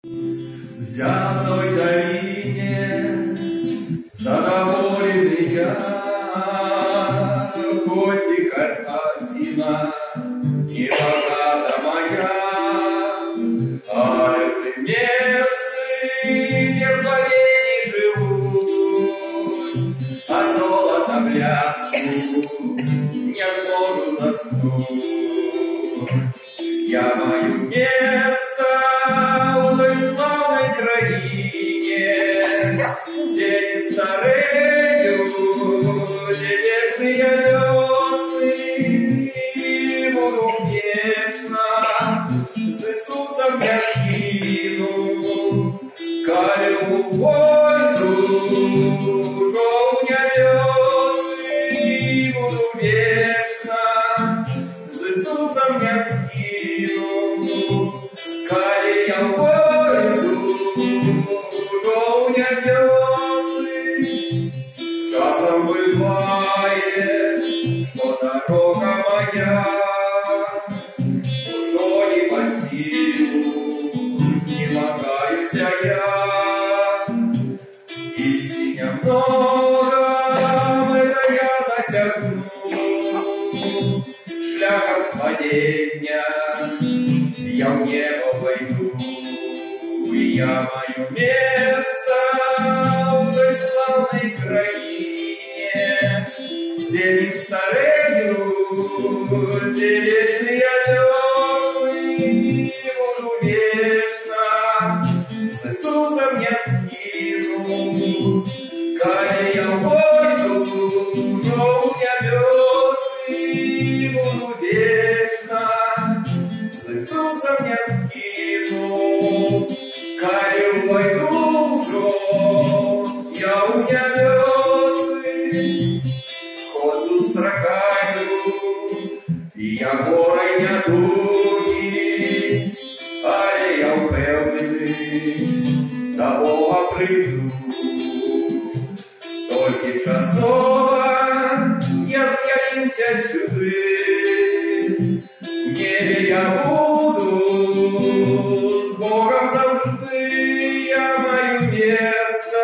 В земной долине задоволенный я, хоть и картина не богата моя, а это местный дерзновений живут, от золота бляску не сможу заснуть. Я мою место в той славной краине, где не стареют, где вечные весны, и буду вечно с Иисусом я скину, калю войну, жовня весны, и буду вечно с Иисусом я скину, калю я войну, жовня весны. Часом бывает, что дорога моя уже не под силу, изнемогаюсь я, и синя многом это я досягну, шляхом спадения я в небо войду, и я мое место в той славной краине, где не стареют, где вечные весны, буду вечно с Иисусом я скину, кале я войду, жовня весны, буду вечно с Иисусом я скину, кале войду, жовня весны. Ход зустракаю, я горой не дуги, але я впевнений, до Бога прийду. Тільки часово я з'явимся сюди, в небі я буду з Богом завжди, я маю место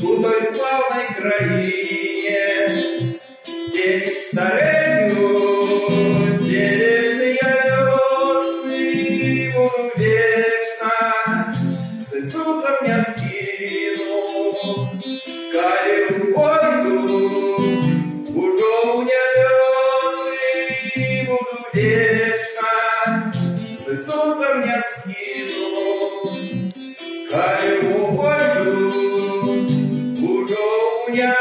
у той славной краине, где не стареют, где вечные весны, буду вечно с Иисусом я скину, кале войду, уже у весны, буду вечно с Иисусом я скину, кале войду, уже у весны.